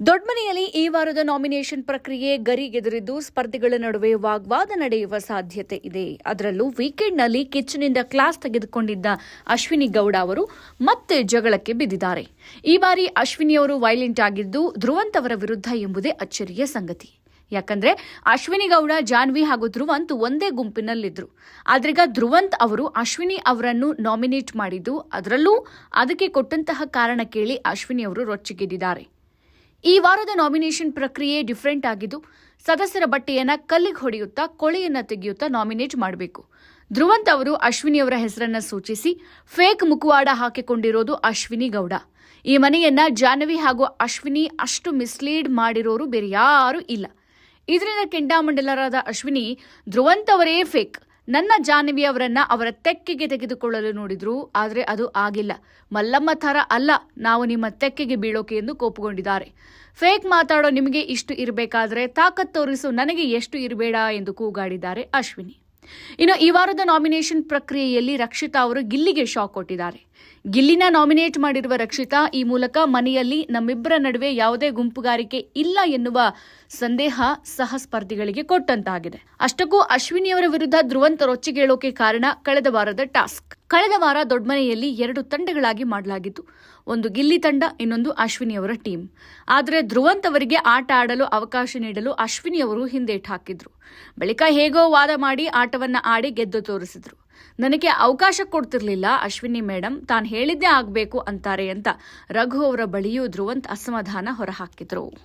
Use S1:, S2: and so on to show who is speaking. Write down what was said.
S1: ದೊಡ್ಡಮನೆಯಲ್ಲಿ ಈ ವಾರದ ನಾಮಿನೇಷನ್ ಪ್ರಕ್ರಿಯೆ ಗರಿಗೆದರಿದ್ದು ಸ್ಪರ್ಧಿಗಳ ನಡುವೆ ವಾಗ್ವಾದ ನಡೆಯುವ ಸಾಧ್ಯತೆ ಇದೆ. ಅದರಲ್ಲೂ ವೀಕೆಂಡ್ನಲ್ಲಿ ಕಿಚನ್ನಿಂದ ಕ್ಲಾಸ್ ತೆಗೆದುಕೊಂಡಿದ್ದ ಅಶ್ವಿನಿ ಗೌಡ ಅವರು ಮತ್ತೆ ಜಗಳಕ್ಕೆ ಬಿದ್ದಿದ್ದಾರೆ. ಈ ಬಾರಿ ಅಶ್ವಿನಿ ಅವರು ವೈಲೆಂಟ್ ಆಗಿದ್ದು ಧ್ರುವಂತ್ ಅವರ ವಿರುದ್ಧ ಎಂಬುದೇ ಅಚ್ಚರಿಯ ಸಂಗತಿ. ಯಾಕಂದ್ರೆ ಅಶ್ವಿನಿ ಗೌಡ, ಜಾನ್ವಿ ಹಾಗೂ ಧ್ರುವಂತ್ ಒಂದೇ ಗುಂಪಿನಲ್ಲಿದ್ರು. ಆದ್ರೀಗ ಧ್ರುವಂತ್ ಅವರು ಅಶ್ವಿನಿ ಅವರನ್ನು ನಾಮಿನೇಟ್ ಮಾಡಿದ್ದು, ಅದರಲ್ಲೂ ಅದಕ್ಕೆ ಕೊಟ್ಟಂತಹ ಕಾರಣ ಕೇಳಿ ಅಶ್ವಿನಿ ಅವರು ರೊಚ್ಚಿಗೆದ್ದಿದ್ದಾರೆ. ಈ ವಾರದ ನಾಮಿನೇಷನ್ ಪ್ರಕ್ರಿಯೆ ಡಿಫರೆಂಟ್ ಆಗಿದ್ದು, ಸದಸ್ಯರ ಬಟ್ಟೆಯನ್ನ ಕಲ್ಲಿಗೆ ಹೊಡೆಯುತ್ತಾ ಕೊಳೆಯನ್ನ ತೆಗೆಯುತ್ತಾ ನಾಮಿನೇಟ್ ಮಾಡಬೇಕು. ಧ್ರುವಂತ್ ಅವರು ಅಶ್ವಿನಿಯವರ ಹೆಸರನ್ನ ಸೂಚಿಸಿ ಫೇಕ್ ಮುಖವಾಡ ಹಾಕಿಕೊಂಡಿರೋದು ಅಶ್ವಿನಿ ಗೌಡ. ಈ ಮನೆಯನ್ನ ಜಾಹ್ನವಿ ಹಾಗೂ ಅಶ್ವಿನಿ ಅಷ್ಟು ಮಿಸ್ಲೀಡ್ ಮಾಡಿರೋರು ಬೇರೆ ಯಾರೂ ಇಲ್ಲ. ಇದರಿಂದ ಕೆಂಡಾಮಂಡಲರಾದ ಅಶ್ವಿನಿ, ಧ್ರುವಂತ್ ಅವರೇ ಫೇಕ್, ನನ್ನ ಜಾಹ್ನವಿ ಅವರನ್ನ ಅವರ ತೆಕ್ಕೆಗೆ ತೆಗೆದುಕೊಳ್ಳಲು ನೋಡಿದ್ರು, ಆದರೆ ಅದು ಆಗಿಲ್ಲ, ಮಲ್ಲಮ್ಮ ಥರ ಅಲ್ಲ ನಾವು ನಿಮ್ಮ ತೆಕ್ಕೆಗೆ ಬೀಳೋಕೆ ಎಂದು ಕೋಪಗೊಂಡಿದ್ದಾರೆ. ಫೇಕ್ ಮಾತಾಡೋ ನಿಮಗೆ ಇಷ್ಟು ಇರಬೇಕಾದ್ರೆ ತಾಕತ್ ತೋರಿಸು, ನನಗೆ ಎಷ್ಟು ಇರಬೇಡ ಎಂದು ಕೂಗಾಡಿದ್ದಾರೆ ಅಶ್ವಿನಿ. ಇನ್ನು ಈ ವಾರದ ನಾಮಿನೇಷನ್ ಪ್ರಕ್ರಿಯೆಯಲ್ಲಿ ರಕ್ಷಿತಾ ಅವರು ಗಿಲ್ಲಿಗೆ ಶಾಕ್ ಕೊಟ್ಟಿದ್ದಾರೆ. ಗಿಲ್ಲಿನ ನಾಮಿನೇಟ್ ಮಾಡಿರುವ ರಕ್ಷಿತಾ ಈ ಮೂಲಕ ಮನೆಯಲ್ಲಿ ನಮ್ಮಿಬ್ಬರ ನಡುವೆ ಯಾವುದೇ ಗುಂಪುಗಾರಿಕೆ ಇಲ್ಲ ಎನ್ನುವ ಸಂದೇಹ ಸಹ ಸ್ಪರ್ಧಿಗಳಿಗೆ ಕೊಟ್ಟಂತಾಗಿದೆ. ಅಷ್ಟಕ್ಕೂ ಅಶ್ವಿನಿಯವರ ವಿರುದ್ಧ ಧ್ರುವಂತ್ ರೊಚ್ಚಿಗೇಳೋಕೆ ಕಾರಣ ಕಳೆದ ವಾರದ ಟಾಸ್ಕ್. ಕಳೆದ ವಾರ ದೊಡ್ಡಮನೆಯಲ್ಲಿ 2 ತಂಡಗಳಾಗಿ ಮಾಡಲಾಗಿತ್ತು. ಒಂದು ಗಿಲ್ಲಿ ತಂಡ, ಇನ್ನೊಂದು ಅಶ್ವಿನಿಯವರ ಟೀಮ್. ಆದರೆ ಧ್ರುವಂತ್ ಅವರಿಗೆ ಆಟ ಆಡಲು ಅವಕಾಶ ನೀಡಲು ಅಶ್ವಿನಿಯವರು ಹಿಂದೇಟು ಹಾಕಿದ್ರು. ಬಳಿಕ ಹೇಗೋ ವಾದ ಮಾಡಿ ಆಟವನ್ನ ಆಡಿ ಗೆದ್ದು ತೋರಿಸಿದ್ರು. ನನಗೆ ಅವಕಾಶ ಕೊಡ್ತಿರ್ಲಿಲ್ಲ ಅಶ್ವಿನಿ ಮೇಡಮ್, ತಾನು ಹೇಳಿದ್ದೇ ಆಗಬೇಕು ಅಂತಾರೆ ಅಂತ ರಘು ಅವರ ಬಳಿಯೂ ಧ್ರುವಂತ್ ಅಸಮಾಧಾನ ಹೊರಹಾಕಿದ್ರು.